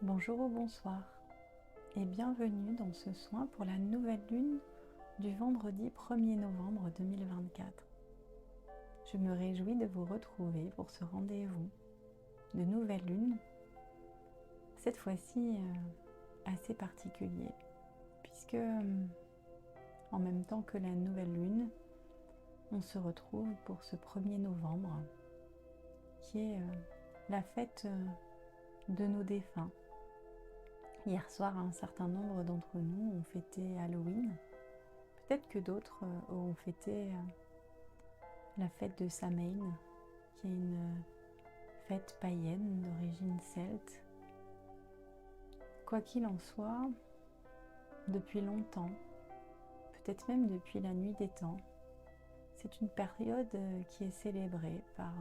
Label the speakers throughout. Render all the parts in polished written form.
Speaker 1: Bonjour ou bonsoir et bienvenue dans ce soin pour la nouvelle lune du vendredi 1er novembre 2024. Je me réjouis de vous retrouver pour ce rendez-vous de nouvelle lune, cette fois-ci assez particulier puisque en même temps que la nouvelle lune, on se retrouve pour ce 1er novembre qui est la fête de nos défunts. Hier soir, un certain nombre d'entre nous ont fêté Halloween. Peut-être que d'autres ont fêté la fête de Samhain, qui est une fête païenne d'origine celte. Quoi qu'il en soit, depuis longtemps, peut-être même depuis la nuit des temps, c'est une période qui est célébrée par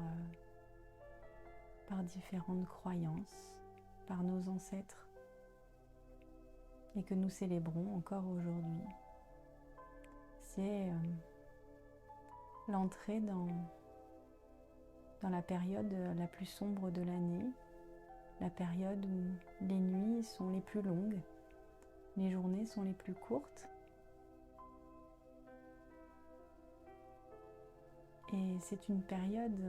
Speaker 1: différentes croyances, par nos ancêtres, et que nous célébrons encore aujourd'hui. C'est l'entrée dans la période la plus sombre de l'année, la période où les nuits sont les plus longues, les journées sont les plus courtes. Et c'est une période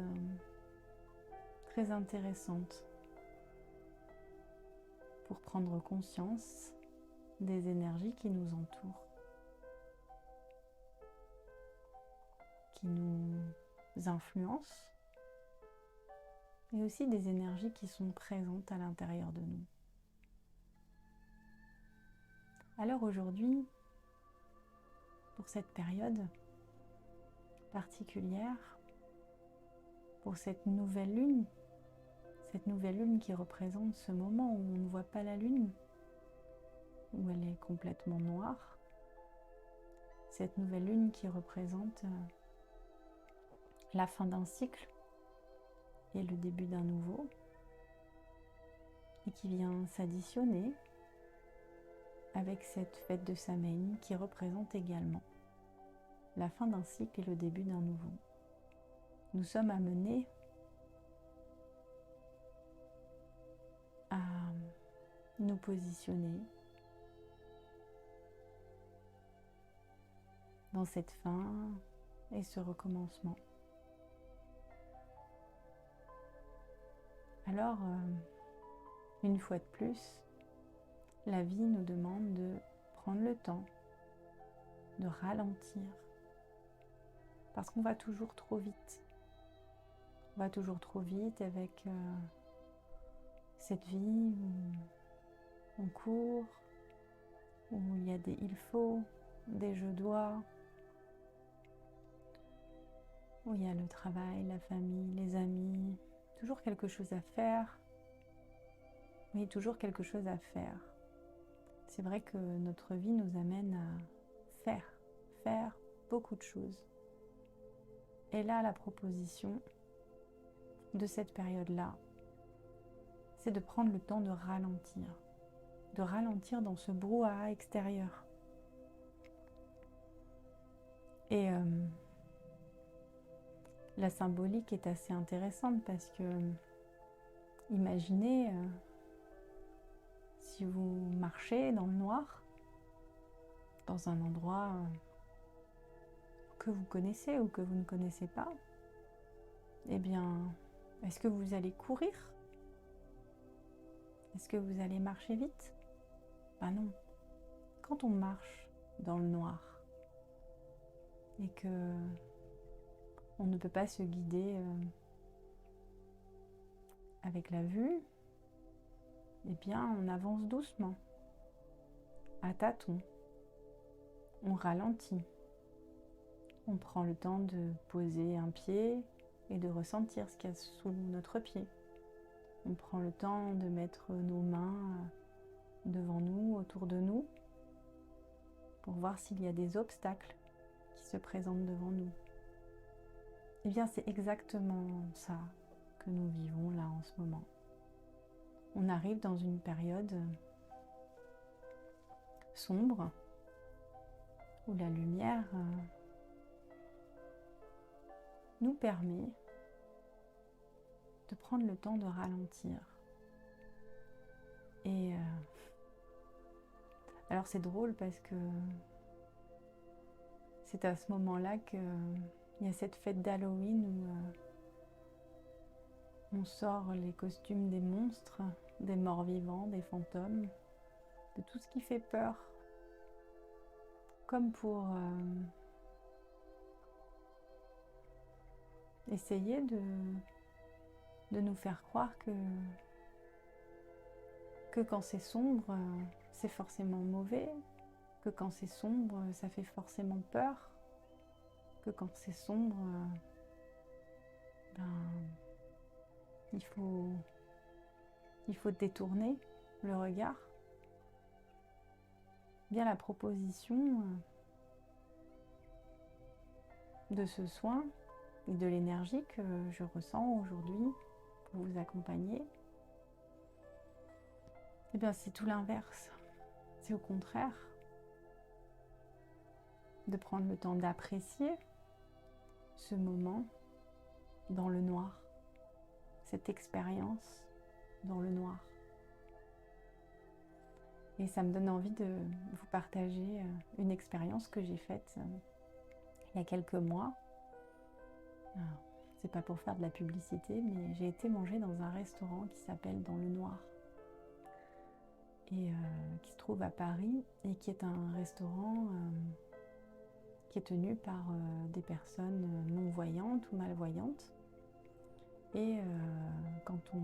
Speaker 1: très intéressante pour prendre conscience des énergies qui nous entourent, qui nous influencent, et aussi des énergies qui sont présentes à l'intérieur de nous. Alors aujourd'hui, pour cette période particulière, pour cette nouvelle lune qui représente ce moment où on ne voit pas la lune, où elle est complètement noire, cette nouvelle lune qui représente la fin d'un cycle et le début d'un nouveau, et qui vient s'additionner avec cette fête de Samhain qui représente également la fin d'un cycle et le début d'un nouveau. Nous sommes amenés à nous positionner dans cette fin et ce recommencement. Alors, une fois de plus, la vie nous demande de prendre le temps, de ralentir, parce qu'on va toujours trop vite. On va toujours trop vite avec cette vie où on court, où il y a des il faut, des je dois, où il y a le travail, la famille, les amis, toujours quelque chose à faire. Oui, toujours quelque chose à faire. C'est vrai que notre vie nous amène à faire beaucoup de choses. Et là, la proposition de cette période-là, c'est de prendre le temps de ralentir dans ce brouhaha extérieur. Et la symbolique est assez intéressante parce que imaginez si vous marchez dans le noir, dans un endroit que vous connaissez ou que vous ne connaissez pas, eh bien, est-ce que vous allez courir? Est-ce que vous allez marcher vite? Ben non. Quand on marche dans le noir et que on ne peut pas se guider avec la vue, eh bien, on avance doucement, à tâtons. On ralentit. On prend le temps de poser un pied et de ressentir ce qu'il y a sous notre pied. On prend le temps de mettre nos mains devant nous, autour de nous, pour voir s'il y a des obstacles qui se présentent devant nous. Eh bien, c'est exactement ça que nous vivons là en ce moment. On arrive dans une période sombre où la lumière nous permet de prendre le temps de ralentir Et alors c'est drôle parce que c'est à ce moment-là qu'il y a cette fête d'Halloween où on sort les costumes des monstres, des morts vivants, des fantômes, de tout ce qui fait peur, comme pour essayer de nous faire croire que quand c'est sombre, c'est forcément mauvais, que quand c'est sombre, ça fait forcément peur, que quand c'est sombre, il faut détourner le regard. Bien la proposition de ce soin et de l'énergie que je ressens aujourd'hui pour vous accompagner, eh bien c'est tout l'inverse. C'est au contraire de prendre le temps d'apprécier ce moment dans le noir, cette expérience dans le noir. Et ça me donne envie de vous partager une expérience que j'ai faite il y a quelques mois. C'est pas pour faire de la publicité, mais j'ai été manger dans un restaurant qui s'appelle Dans le Noir et qui se trouve à Paris et qui est un restaurant qui est tenu par des personnes non-voyantes ou malvoyantes. Et quand on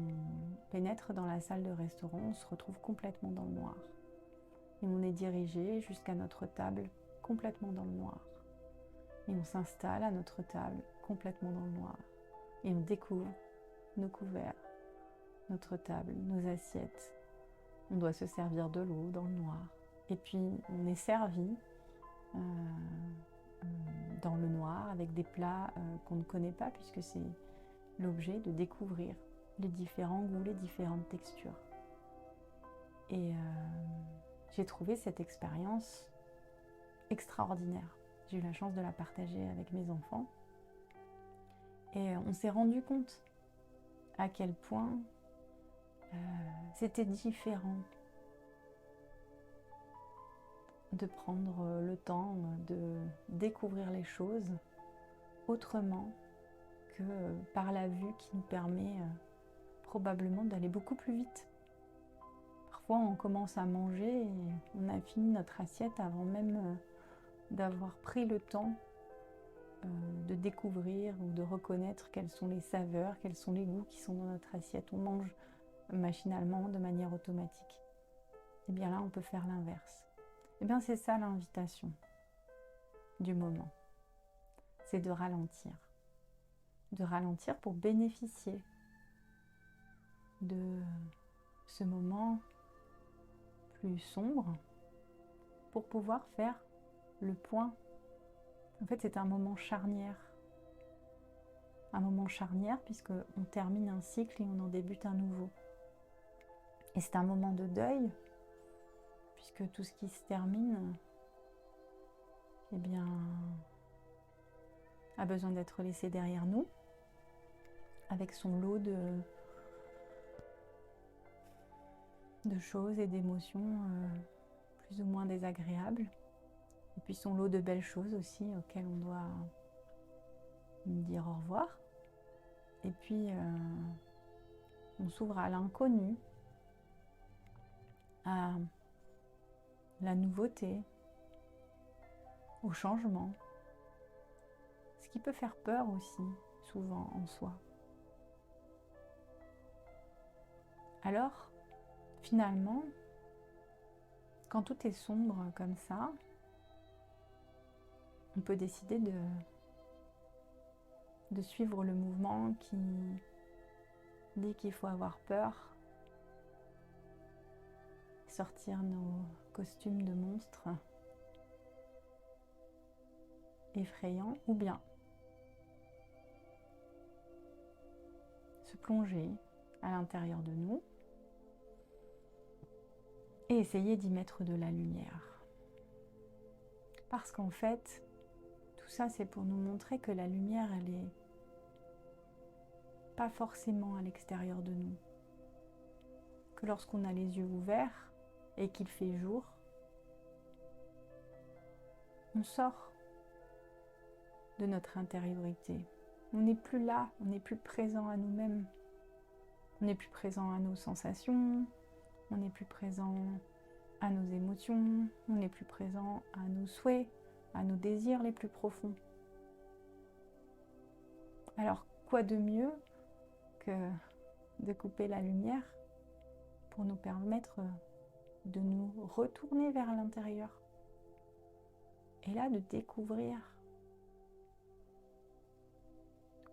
Speaker 1: pénètre dans la salle de restaurant, on se retrouve complètement dans le noir. Et on est dirigé jusqu'à notre table complètement dans le noir. Et on s'installe à notre table complètement dans le noir. Et on découvre nos couverts, notre table, nos assiettes. On doit se servir de l'eau dans le noir. Et puis on est servi dans le noir avec des plats qu'on ne connaît pas, puisque c'est l'objet de découvrir les différents goûts, les différentes textures. Et j'ai trouvé cette expérience extraordinaire. J'ai eu la chance de la partager avec mes enfants. Et on s'est rendu compte à quel point c'était différent de prendre le temps de découvrir les choses autrement que par la vue qui nous permet probablement d'aller beaucoup plus vite. Parfois on commence à manger et on a fini notre assiette avant même d'avoir pris le temps de découvrir ou de reconnaître quelles sont les saveurs, quels sont les goûts qui sont dans notre assiette. On mange machinalement, de manière automatique. Et bien là, on peut faire l'inverse. Et bien c'est ça l'invitation du moment. C'est de ralentir. De ralentir pour bénéficier de ce moment plus sombre pour pouvoir faire le point. En fait, c'est un moment charnière. Un moment charnière puisqu'on termine un cycle et on en débute un nouveau. Et c'est un moment de deuil puisque tout ce qui se termine, eh bien, a besoin d'être laissé derrière nous avec son lot de choses et d'émotions plus ou moins désagréables. Et puis son lot de belles choses aussi auxquelles on doit dire au revoir. Et puis on s'ouvre à l'inconnu, à la nouveauté, au changement. Ce qui peut faire peur aussi, souvent en soi. Alors, finalement, quand tout est sombre comme ça, on peut décider de suivre le mouvement qui dit qu'il faut avoir peur, sortir nos costumes de monstres effrayants, ou bien se plonger à l'intérieur de nous et essayer d'y mettre de la lumière. Parce qu'en fait, tout ça c'est pour nous montrer que la lumière, elle est pas forcément à l'extérieur de nous. que lorsqu'on a les yeux ouverts et qu'il fait jour, on sort de notre intériorité. On n'est plus là, on n'est plus présent à nous-mêmes. On n'est plus présent à nos sensations, on n'est plus présent à nos émotions, on n'est plus présent à nos souhaits, à nos désirs les plus profonds. Alors, quoi de mieux que de couper la lumière pour nous permettre de nous retourner vers l'intérieur et là de découvrir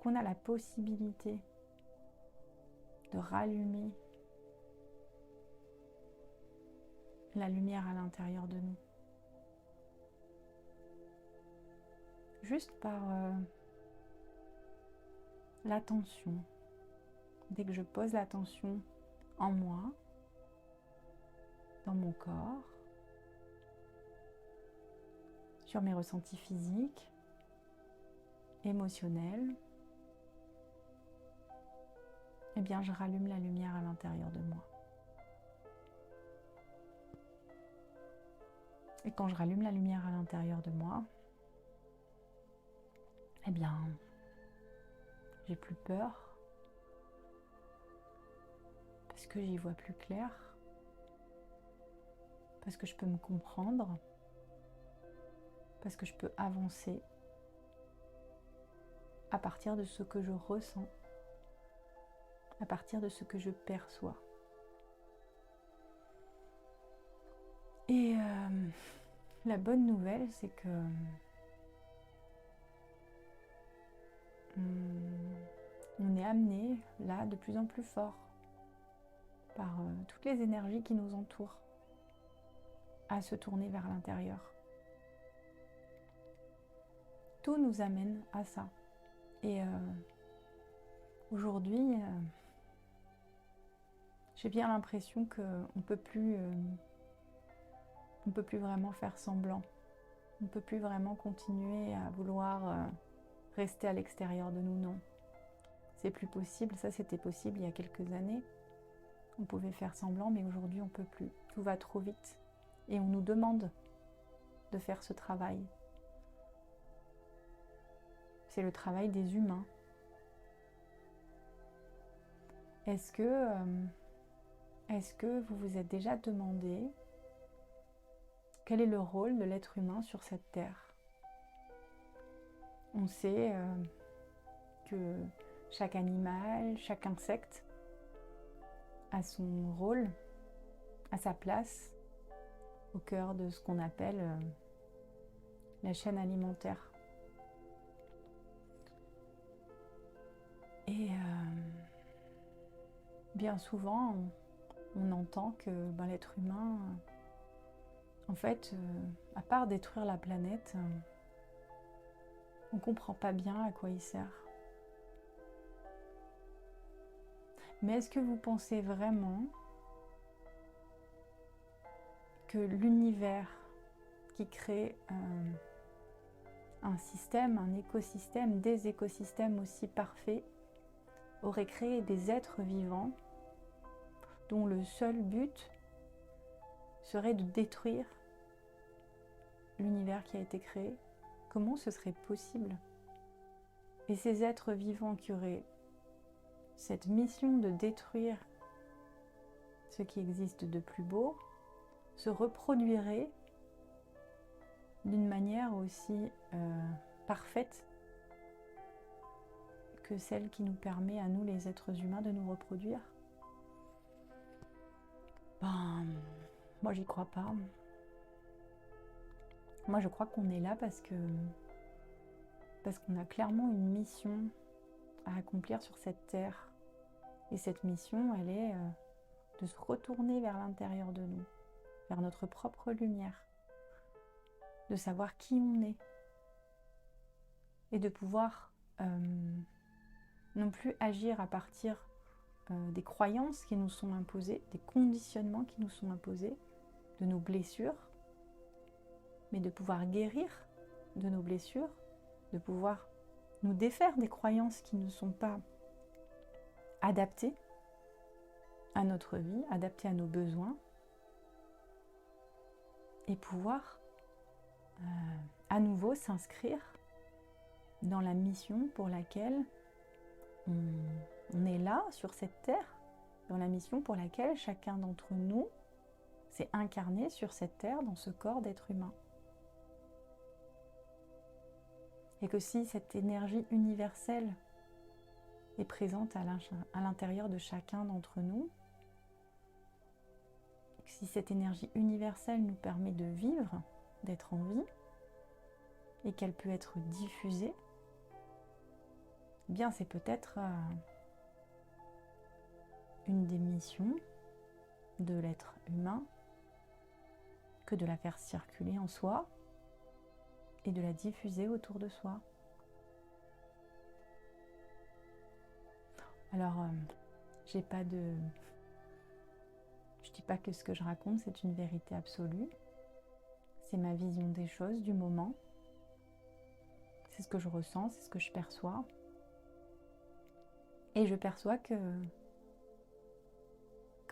Speaker 1: qu'on a la possibilité de rallumer la lumière à l'intérieur de nous. Juste par l'attention. Dès que je pose l'attention en moi, dans mon corps, sur mes ressentis physiques, émotionnels, eh bien je rallume la lumière à l'intérieur de moi. Et quand je rallume la lumière à l'intérieur de moi, eh bien, j'ai plus peur, parce que j'y vois plus clair, parce que je peux me comprendre, parce que je peux avancer à partir de ce que je ressens, à partir de ce que je perçois. Et la bonne nouvelle, c'est que on est amené là de plus en plus fort par toutes les énergies qui nous entourent à se tourner vers l'intérieur. Tout nous amène à ça. Et aujourd'hui, j'ai bien l'impression qu'on peut plus vraiment faire semblant. On ne peut plus vraiment continuer à vouloir rester à l'extérieur de nous, non. C'est plus possible, ça c'était possible il y a quelques années. On pouvait faire semblant, mais aujourd'hui on ne peut plus. Tout va trop vite. Et on nous demande de faire ce travail. C'est le travail des humains. Est-ce que vous vous êtes déjà demandé quel est le rôle de l'être humain sur cette terre? On sait que chaque animal, chaque insecte a son rôle, a sa place au cœur de ce qu'on appelle la chaîne alimentaire. Et bien souvent, on entend que l'être humain, en fait, à part détruire la planète, on ne comprend pas bien à quoi il sert. Mais est-ce que vous pensez vraiment que l'univers qui crée un système, un écosystème, des écosystèmes aussi parfaits, aurait créé des êtres vivants dont le seul but serait de détruire l'univers qui a été créé? Comment ce serait possible? Et ces êtres vivants qui auraient cette mission de détruire ce qui existe de plus beau se reproduiraient d'une manière aussi parfaite que celle qui nous permet à nous, les êtres humains, de nous reproduire? Moi j'y crois pas. Moi je crois qu'on est là parce qu'on a clairement une mission à accomplir sur cette terre. Et cette mission, elle est de se retourner vers l'intérieur de nous, vers notre propre lumière, de savoir qui on est et de pouvoir non plus agir à partir des croyances qui nous sont imposées, des conditionnements qui nous sont imposés, de nos blessures, mais de pouvoir guérir de nos blessures, de pouvoir nous défaire des croyances qui ne sont pas adaptées à notre vie, adapté à nos besoins, et pouvoir à nouveau s'inscrire dans la mission pour laquelle on est là sur cette terre, dans la mission pour laquelle chacun d'entre nous s'est incarné sur cette terre, dans ce corps d'être humain. Et que si cette énergie universelle est présente à l'intérieur de chacun d'entre nous, si cette énergie universelle nous permet de vivre, d'être en vie, et qu'elle peut être diffusée, eh bien c'est peut-être une des missions de l'être humain que de la faire circuler en soi et de la diffuser autour de soi. Alors, je dis pas que ce que je raconte c'est une vérité absolue. C'est ma vision des choses du moment. C'est ce que je ressens, c'est ce que je perçois. Et je perçois que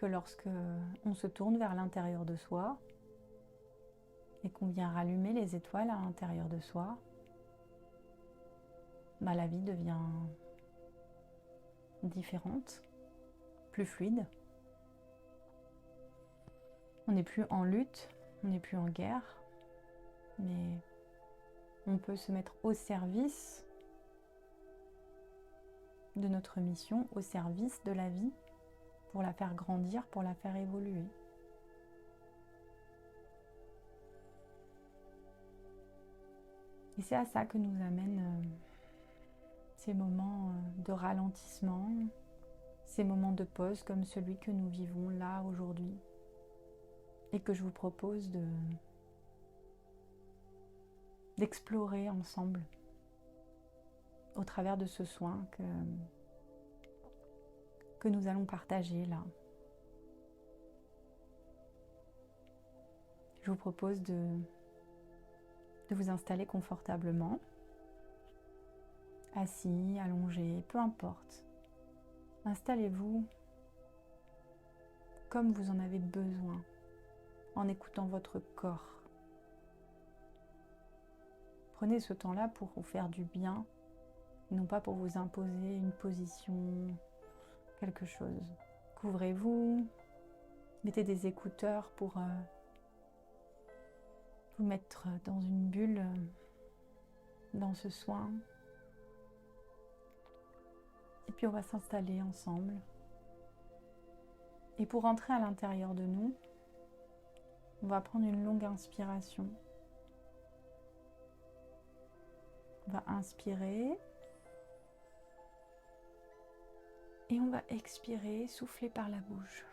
Speaker 1: lorsque on se tourne vers l'intérieur de soi et qu'on vient rallumer les étoiles à l'intérieur de soi, la vie devient différente, plus fluide. On n'est plus en lutte, on n'est plus en guerre, mais on peut se mettre au service de notre mission, au service de la vie, pour la faire grandir, pour la faire évoluer. Et c'est à ça que nous amènent ces moments de ralentissement, ces moments de pause comme celui que nous vivons là aujourd'hui, et que je vous propose d'explorer ensemble au travers de ce soin que nous allons partager là. Je vous propose de vous installer confortablement, assis, allongé, peu importe. Installez-vous comme vous en avez besoin, en écoutant votre corps. Prenez ce temps-là pour vous faire du bien, non pas pour vous imposer une position, quelque chose. Couvrez-vous, mettez des écouteurs pour vous mettre dans une bulle, dans ce soin. Et puis on va s'installer ensemble. Et pour entrer à l'intérieur de nous, on va prendre une longue inspiration. On va inspirer. Et on va expirer, souffler par la bouche.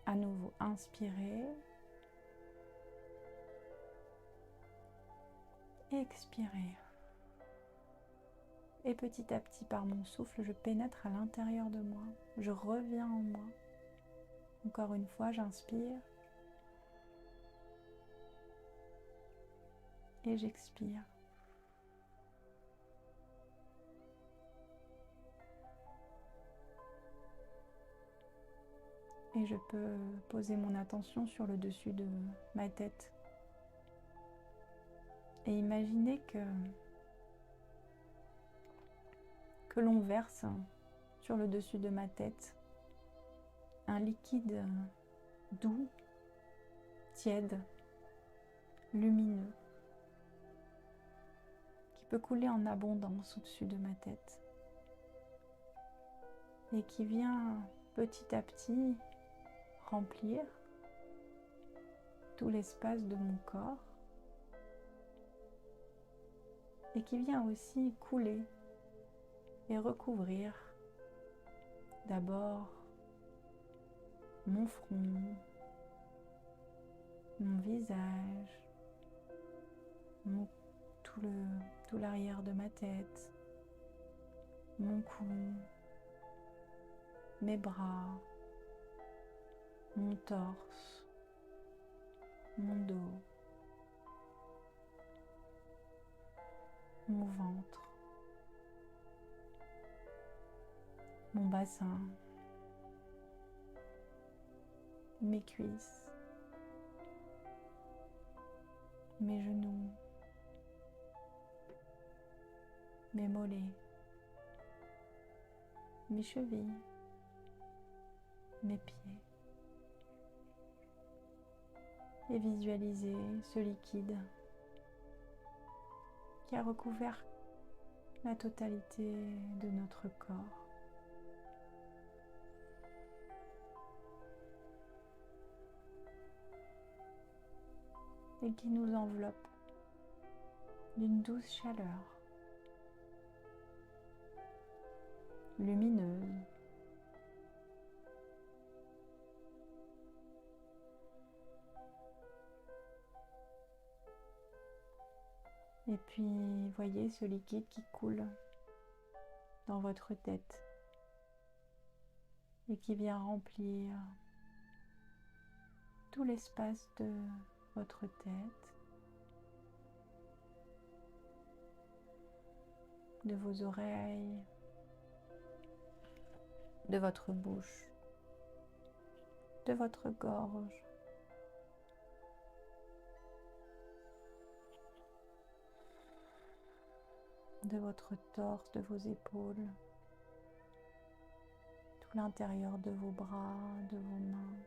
Speaker 1: À nouveau, inspirer. Expirer. Et petit à petit, par mon souffle, je pénètre à l'intérieur de moi. Je reviens en moi. Encore une fois, j'inspire. Et j'expire. Et je peux poser mon attention sur le dessus de ma tête. Et imaginer que l'on verse sur le dessus de ma tête un liquide doux, tiède, lumineux, qui peut couler en abondance au-dessus de ma tête et qui vient petit à petit remplir tout l'espace de mon corps et qui vient aussi couler et recouvrir d'abord mon front, mon visage, tout l'arrière de ma tête, mon cou, mes bras, mon torse, mon dos, mon ventre, mon bassin, mes cuisses, mes genoux, mes mollets, mes chevilles, mes pieds. Et visualisez ce liquide qui a recouvert la totalité de notre corps. Et qui nous enveloppe d'une douce chaleur, lumineuse. Et puis, voyez ce liquide qui coule dans votre tête et qui vient remplir tout l'espace de votre tête, de vos oreilles, de votre bouche, de votre gorge, de votre torse, de vos épaules, tout l'intérieur de vos bras, de vos mains.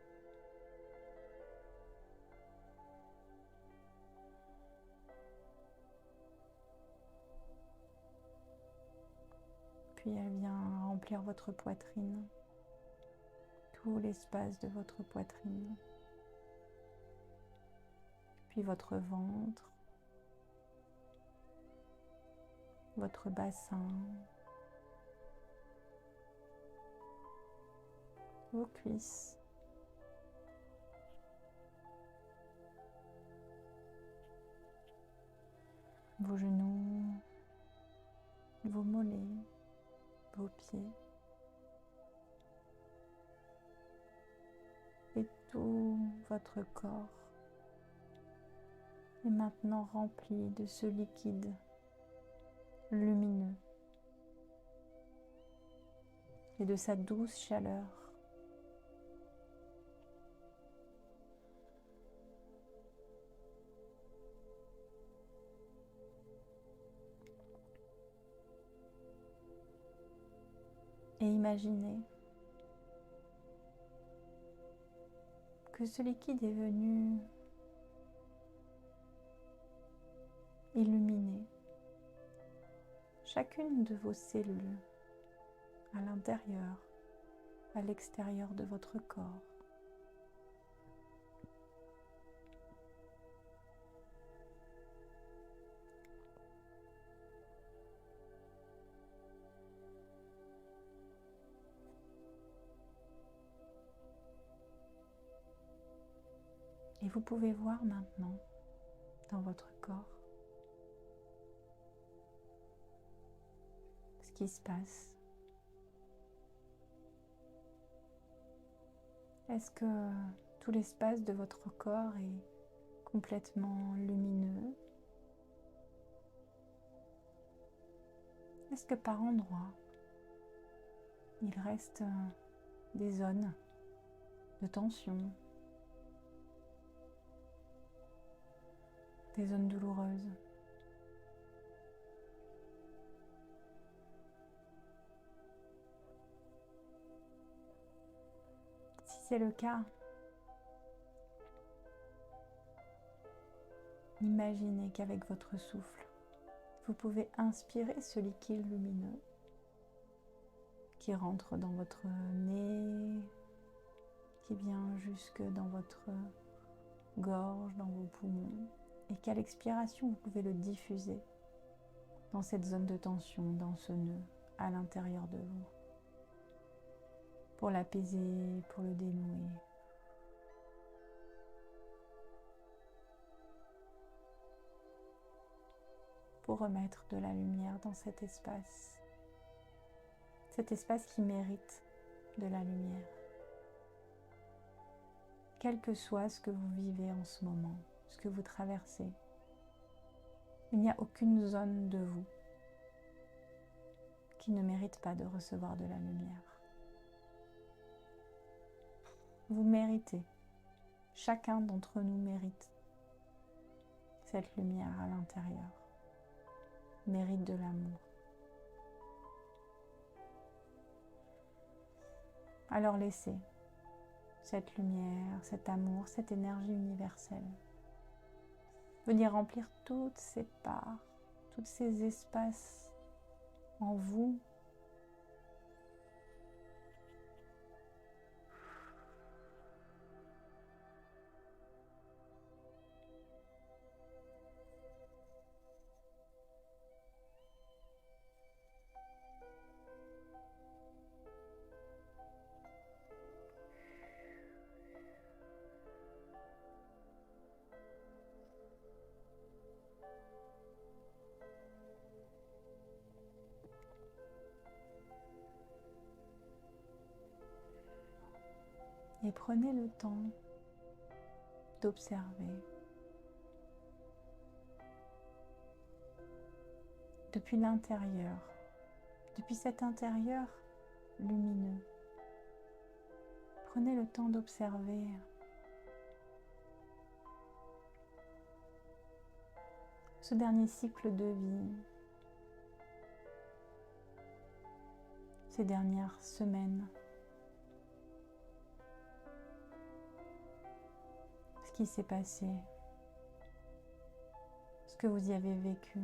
Speaker 1: Puis elle vient remplir votre poitrine, tout l'espace de votre poitrine, puis votre ventre, votre bassin, vos cuisses, vos genoux, vos mollets, vos pieds et tout votre corps est maintenant rempli de ce liquide lumineux et de sa douce chaleur. Et imaginez que ce liquide est venu illuminer chacune de vos cellules à l'intérieur, à l'extérieur de votre corps. Et vous pouvez voir maintenant dans votre corps ce qui se passe. Est-ce que tout l'espace de votre corps est complètement lumineux? Est-ce que par endroits, il reste des zones de tension, des zones douloureuses? Si c'est le cas, imaginez qu'avec votre souffle, vous pouvez inspirer ce liquide lumineux qui rentre dans votre nez, qui vient jusque dans votre gorge, dans vos poumons, et qu'à l'expiration, vous pouvez le diffuser dans cette zone de tension, dans ce nœud, à l'intérieur de vous, pour l'apaiser, pour le dénouer. Pour remettre de la lumière dans cet espace qui mérite de la lumière. Quel que soit ce que vous vivez en ce moment, ce que vous traversez, il n'y a aucune zone de vous qui ne mérite pas de recevoir de la lumière. Vous méritez. Chacun d'entre nous mérite cette lumière à l'intérieur. Mérite de l'amour. Alors laissez cette lumière, cet amour, cette énergie universelle venir remplir toutes ces parts, tous ces espaces en vous. Et prenez le temps d'observer depuis l'intérieur, depuis cet intérieur lumineux. Prenez le temps d'observer ce dernier cycle de vie, ces dernières semaines, ce qui s'est passé, ce que vous y avez vécu,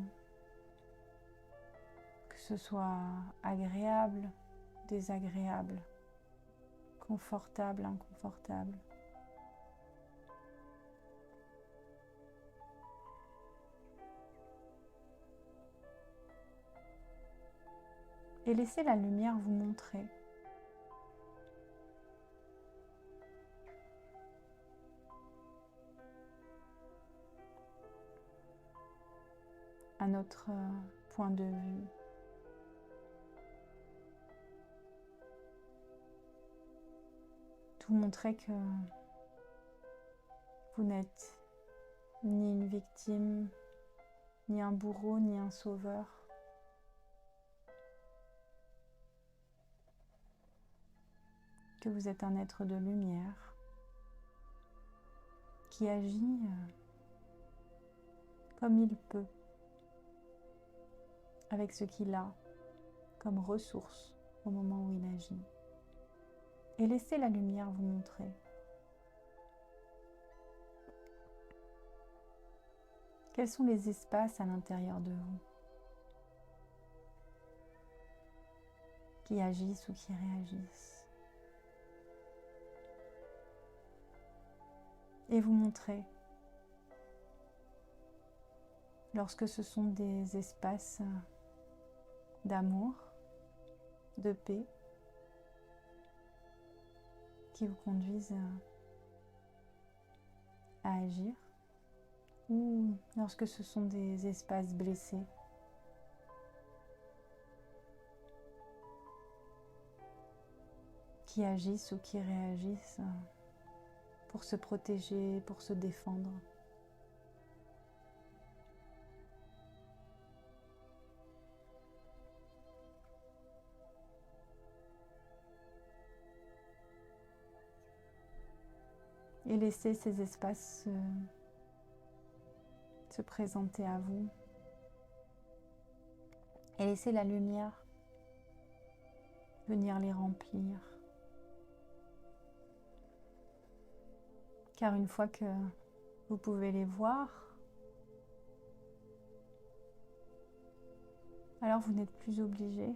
Speaker 1: que ce soit agréable, désagréable, confortable, inconfortable. Et laissez la lumière vous montrer un autre point de vue. Vous montrer que vous n'êtes ni une victime, ni un bourreau, ni un sauveur. Que vous êtes un être de lumière qui agit comme il peut, avec ce qu'il a comme ressource au moment où il agit. Et laissez la lumière vous montrer quels sont les espaces à l'intérieur de vous qui agissent ou qui réagissent. Et vous montrer lorsque ce sont des espaces d'amour, de paix, qui vous conduisent à agir, ou lorsque ce sont des espaces blessés, qui agissent ou qui réagissent pour se protéger, pour se défendre. Et laissez ces espaces se présenter à vous. Et laissez la lumière venir les remplir. Car une fois que vous pouvez les voir, alors vous n'êtes plus obligé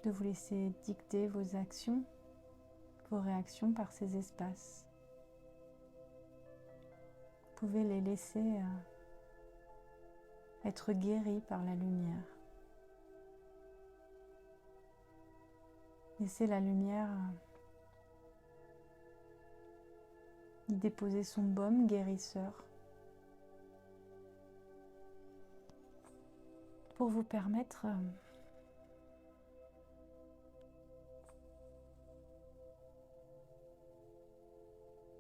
Speaker 1: de vous laisser dicter vos actions, vos réactions par ces espaces. Vous pouvez les laisser être guéris par la lumière. Laissez la lumière y déposer son baume guérisseur pour vous permettre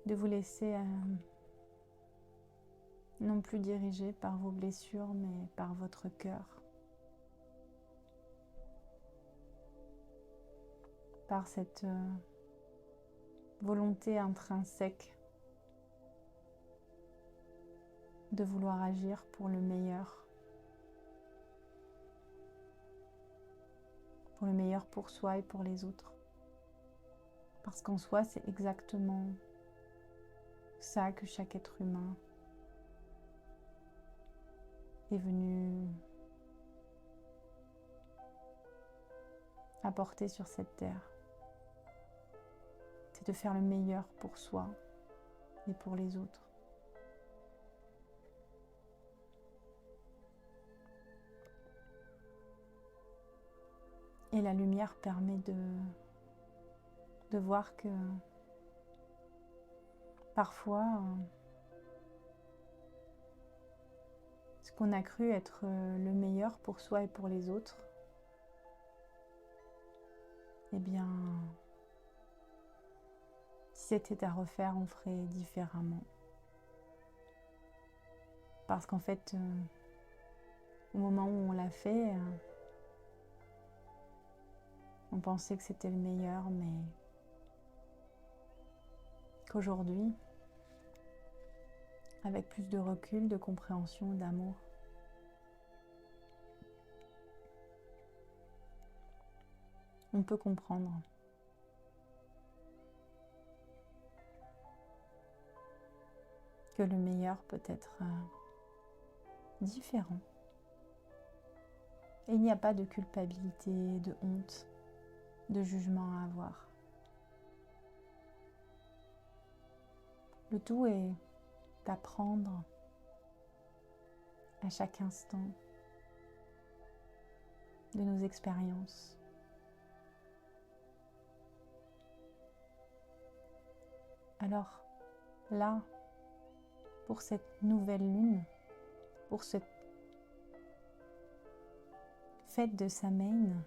Speaker 1: de vous laisser non plus dirigé par vos blessures, mais par votre cœur. par cette volonté intrinsèque de vouloir agir pour le meilleur pour soi et pour les autres. Parce qu'en soi, c'est exactement ça que chaque être humain est venu apporter sur cette terre. C'est de faire le meilleur pour soi et pour les autres. Et la lumière permet de voir que parfois, ce qu'on a cru être le meilleur pour soi et pour les autres, eh bien, si c'était à refaire, on ferait différemment. Parce qu'en fait, au moment où on l'a fait, on pensait que c'était le meilleur, mais qu'aujourd'hui, avec plus de recul, de compréhension, d'amour, on peut comprendre que le meilleur peut être différent. Et il n'y a pas de culpabilité, de honte, de jugement à avoir. Le tout est d'apprendre à chaque instant de nos expériences. Alors là, pour cette nouvelle lune, pour cette fête de Samhain,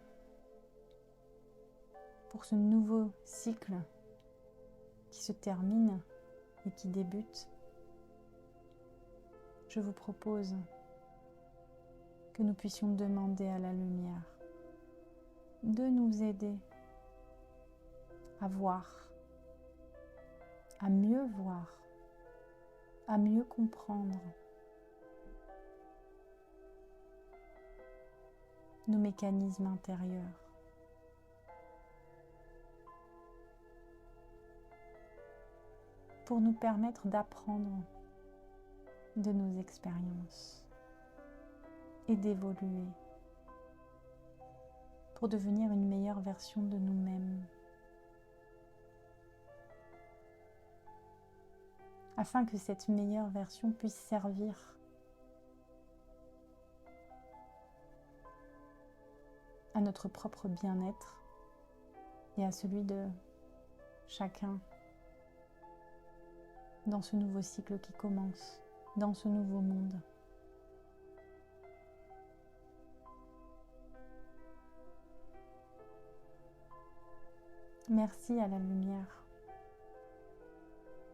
Speaker 1: pour ce nouveau cycle qui se termine et qui débute, je vous propose que nous puissions demander à la lumière de nous aider à voir, à mieux voir, à mieux comprendre nos mécanismes intérieurs. Pour nous permettre d'apprendre de nos expériences et d'évoluer pour devenir une meilleure version de nous-mêmes, afin que cette meilleure version puisse servir à notre propre bien-être et à celui de chacun dans ce nouveau cycle qui commence, dans ce nouveau monde. Merci à la lumière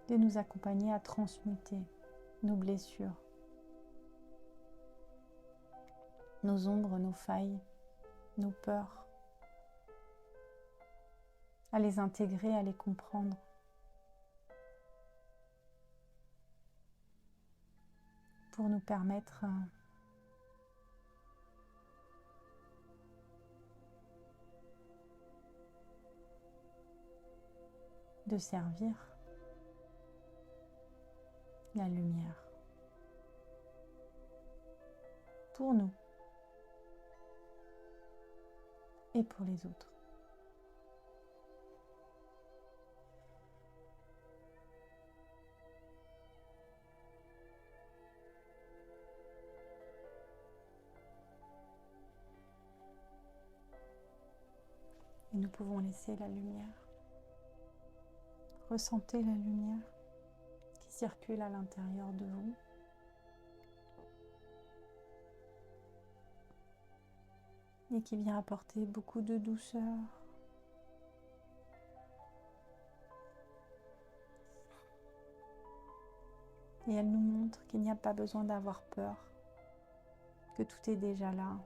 Speaker 1: de nous accompagner à transmuter nos blessures, nos ombres, nos failles, nos peurs, à les intégrer, à les comprendre, pour nous permettre de servir la lumière pour nous et pour les autres. Et nous pouvons laisser la lumière. Ressentez la lumière qui circule à l'intérieur de vous. Et qui vient apporter beaucoup de douceur. Et elle nous montre qu'il n'y a pas besoin d'avoir peur, que tout est déjà là.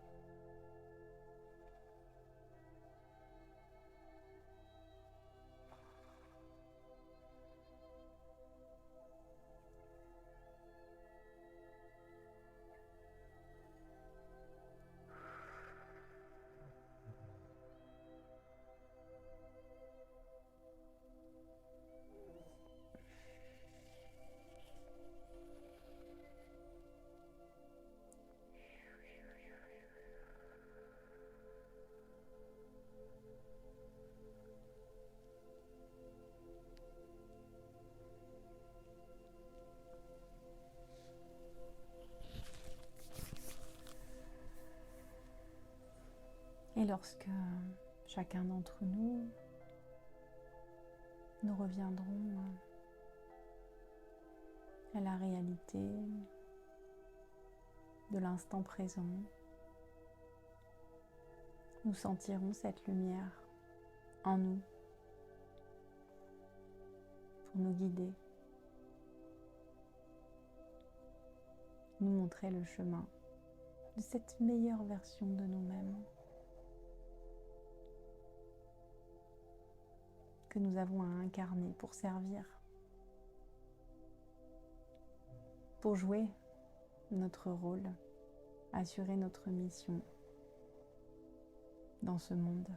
Speaker 1: Et lorsque chacun d'entre nous reviendrons à la réalité de l'instant présent, nous sentirons cette lumière en nous pour nous guider, nous montrer le chemin de cette meilleure version de nous-mêmes que nous avons à incarner pour servir, pour jouer notre rôle, assurer notre mission dans ce monde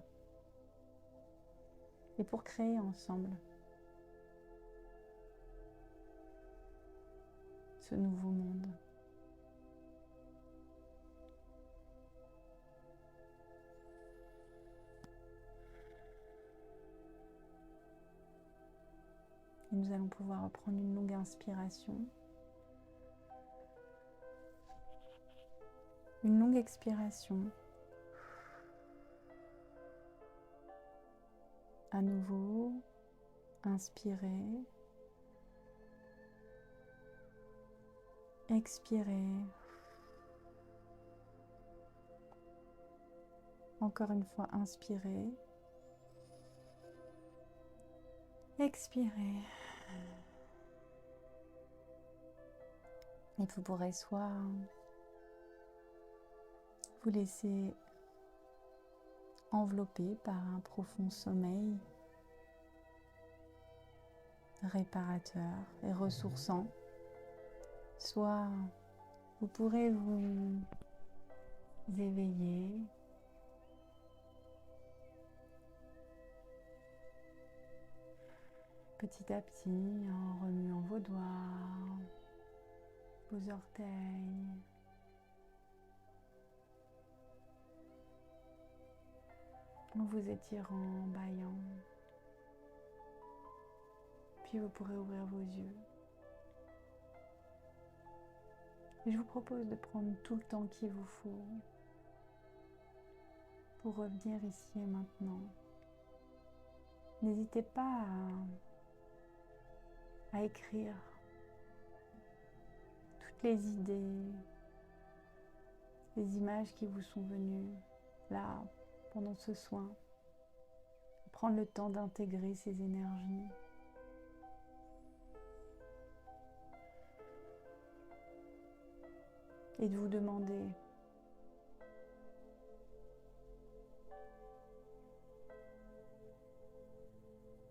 Speaker 1: et pour créer ensemble ce nouveau monde. Et nous allons pouvoir prendre une longue inspiration, une longue expiration. À nouveau, inspirez, expirez. Encore une fois, inspirez, expirez. Et vous pourrez soit vous laisser enveloppé par un profond sommeil réparateur et ressourçant, soit vous pourrez vous éveiller petit à petit en remuant vos doigts, vos orteils, en vous étirant, en bâillant. Puis vous pourrez ouvrir vos yeux. Et je vous propose de prendre tout le temps qu'il vous faut pour revenir ici et maintenant. N'hésitez pas à écrire toutes les idées, les images qui vous sont venues là pendant ce soin. Prendre le temps d'intégrer ces énergies. Et de vous demander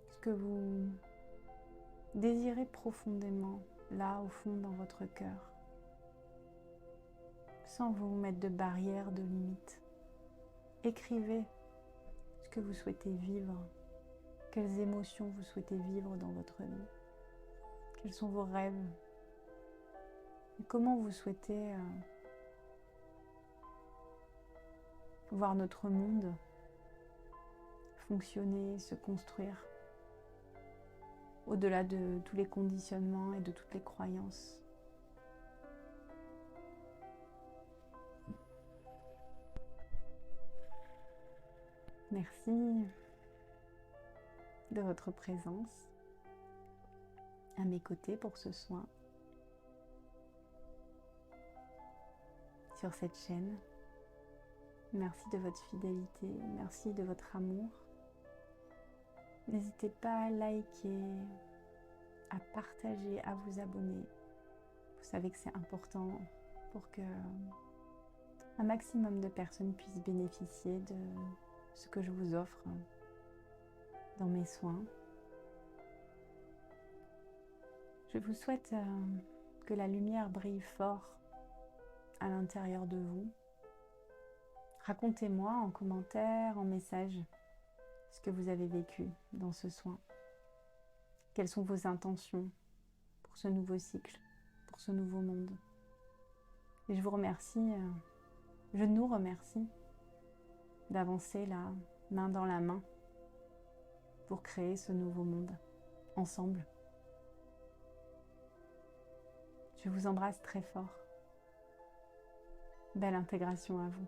Speaker 1: ce que vous désirez profondément, là au fond dans votre cœur, sans vous mettre de barrières, de limites. Écrivez ce que vous souhaitez vivre, quelles émotions vous souhaitez vivre dans votre vie, quels sont vos rêves, et comment vous souhaitez voir notre monde fonctionner, se construire, au-delà de tous les conditionnements et de toutes les croyances. Merci de votre présence à mes côtés pour ce soin sur cette chaîne. Merci de votre fidélité, merci de votre amour. N'hésitez pas à liker, à partager, à vous abonner. Vous savez que c'est important pour que un maximum de personnes puissent bénéficier de ce que je vous offre dans mes soins. Je vous souhaite que la lumière brille fort à l'intérieur de vous. Racontez-moi en commentaire, en message, ce que vous avez vécu dans ce soin. Quelles sont vos intentions pour ce nouveau cycle, pour ce nouveau monde. Et je vous remercie, je nous remercie d'avancer là, main dans la main, pour créer ce nouveau monde, ensemble. Je vous embrasse très fort. Belle intégration à vous.